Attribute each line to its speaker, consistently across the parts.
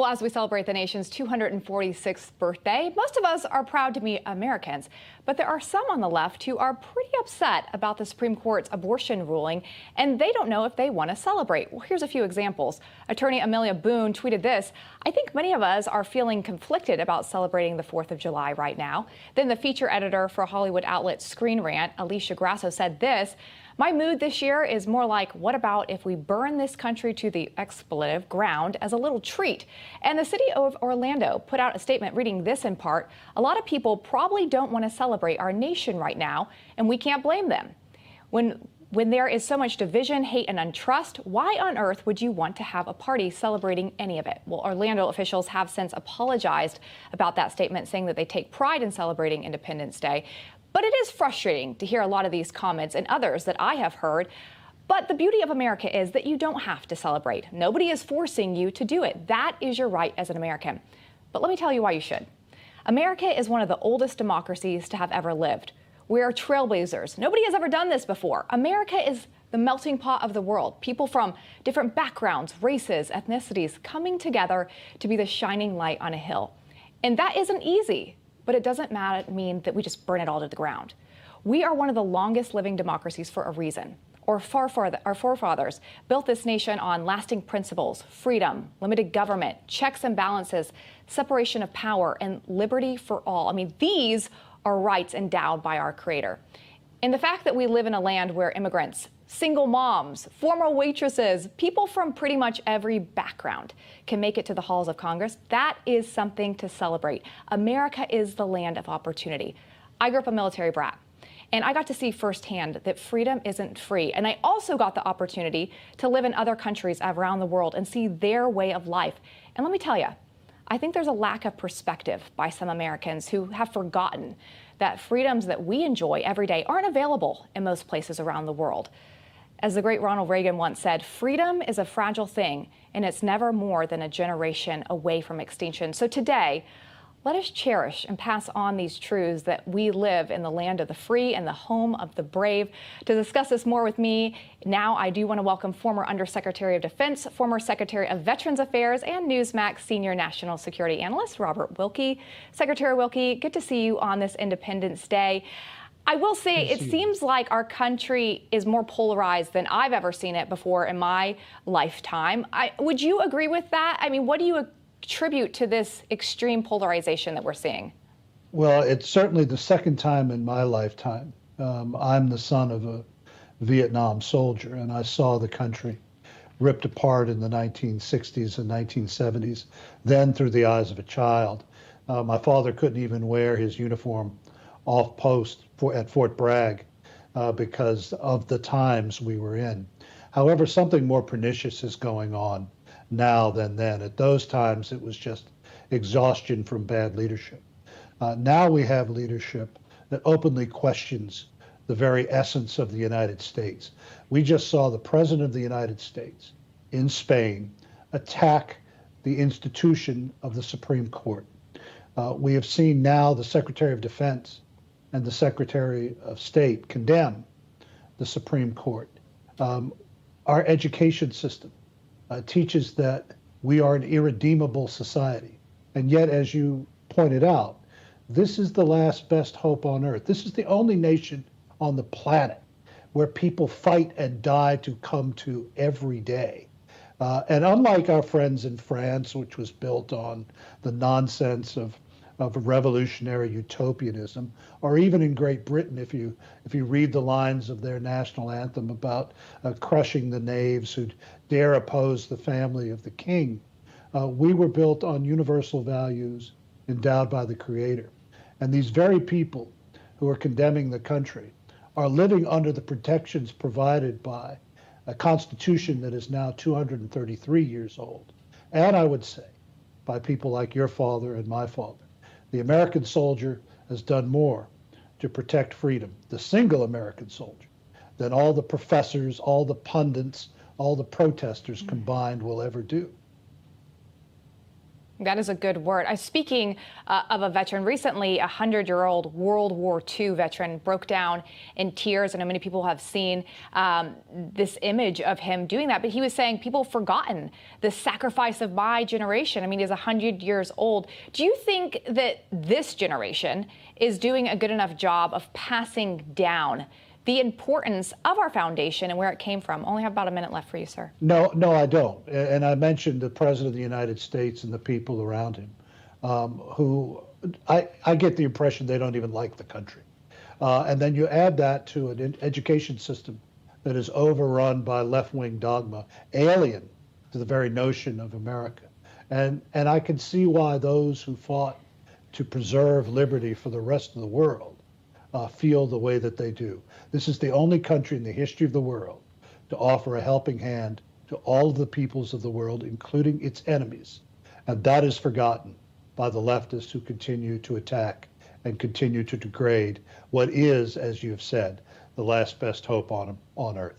Speaker 1: Well, as we celebrate the nation's 246th birthday, most of us are proud to be Americans. But there are some on the left who are pretty upset about the Supreme Court's abortion ruling, and they don't know if they want to celebrate. Well, here's a few examples. Attorney Amelia Boone tweeted this: "I think many of us are feeling conflicted about celebrating the 4th of July right now." Then the feature editor for Hollywood outlet Screen Rant, Alicia Grasso, said this: "My mood this year is more like, what about if we burn this country to the expletive ground as a little treat?" And the city of Orlando put out a statement reading this in part: "A lot of people probably don't want to celebrate our nation right now, and we can't blame them. When there is so much division, hate, and untrust, why on earth would you want to have a party celebrating any of it?" Well, Orlando officials have since apologized about that statement, saying that they take pride in celebrating Independence Day. But it is frustrating to hear a lot of these comments and others that I have heard. But the beauty of America is that you don't have to celebrate. Nobody is forcing you to do it. That is your right as an American. But let me tell you why you should. America is one of the oldest democracies to have ever lived. We are trailblazers. Nobody has ever done this before. America is the melting pot of the world. People from different backgrounds, races, ethnicities coming together to be the shining light on a hill. And that isn't easy. But it doesn't mean that we just burn it all to the ground. We are one of the longest living democracies for a reason. Our forefathers built this nation on lasting principles: freedom, limited government, checks and balances, separation of power, and liberty for all. I mean, these are rights endowed by our Creator. And the fact that we live in a land where immigrants, single moms, former waitresses, people from pretty much every background can make it to the halls of Congress, that is something to celebrate. America is the land of opportunity. I grew up a military brat, and I got to see firsthand that freedom isn't free. And I also got the opportunity to live in other countries around the world and see their way of life. And let me tell you, I think there's a lack of perspective by some Americans who have forgotten that freedoms that we enjoy every day aren't available in most places around the world. As the great Ronald Reagan once said, freedom is a fragile thing, and it's never more than a generation away from extinction. So today, let us cherish and pass on these truths that we live in the land of the free and the home of the brave. To discuss this more with me now, I do want to welcome former Undersecretary of Defense, former Secretary of Veterans Affairs, and Newsmax Senior National Security Analyst, Robert Wilkie. Secretary Wilkie, good to see you on this Independence Day. I will say it seems like our country is more polarized than I've ever seen it before in my lifetime. Would you agree with that? I mean, what do you attribute to this extreme polarization that we're seeing?
Speaker 2: Well, it's certainly the second time in my lifetime. I'm the son of a Vietnam soldier, and I saw the country ripped apart in the 1960s and 1970s, then through the eyes of a child. My father couldn't even wear his uniform off post at Fort Bragg because of the times we were in. However, something more pernicious is going on now than then. At those times, it was just exhaustion from bad leadership. Now we have leadership that openly questions the very essence of the United States. We just saw the President of the United States in Spain attack the institution of the Supreme Court. We have seen now the Secretary of Defense and the Secretary of State condemn the Supreme Court. Our education system teaches that we are an irredeemable society. And yet, as you pointed out, this is the last best hope on earth. This is the only nation on the planet where people fight and die to come to every day. And unlike our friends in France, which was built on the nonsense of revolutionary utopianism, or even in Great Britain, if you read the lines of their national anthem about crushing the knaves who dare oppose the family of the king, we were built on universal values endowed by the Creator. And these very people who are condemning the country are living under the protections provided by a Constitution that is now 233 years old. And I would say, by people like your father and my father. The American soldier has done more to protect freedom, the single American soldier, than all the professors, all the pundits, all the protesters combined will ever do.
Speaker 1: That is a good word. Speaking of a veteran, recently a 100-year-old World War II veteran broke down in tears. I know many people have seen this image of him doing that, but he was saying people have forgotten the sacrifice of my generation. I mean, he's 100 years old. Do you think that this generation is doing a good enough job of passing down the importance of our foundation and where it came from? Only have about a minute left for you, sir.
Speaker 2: No, I don't. And I mentioned the President of the United States and the people around him, who I get the impression they don't even like the country. And then you add that to an education system that is overrun by left-wing dogma, alien to the very notion of America. And I can see why those who fought to preserve liberty for the rest of the world feel the way that they do. This is the only country in the history of the world to offer a helping hand to all of the peoples of the world, including its enemies. And that is forgotten by the leftists who continue to attack and continue to degrade what is, as you have said, the last best hope on earth.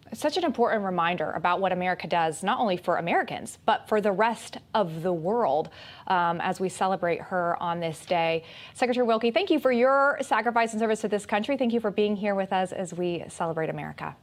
Speaker 1: It's such an important reminder about what America does, not only for Americans, but for the rest of the world as we celebrate her on this day. Secretary Wilkie, thank you for your sacrifice and service to this country. Thank you for being here with us as we celebrate America.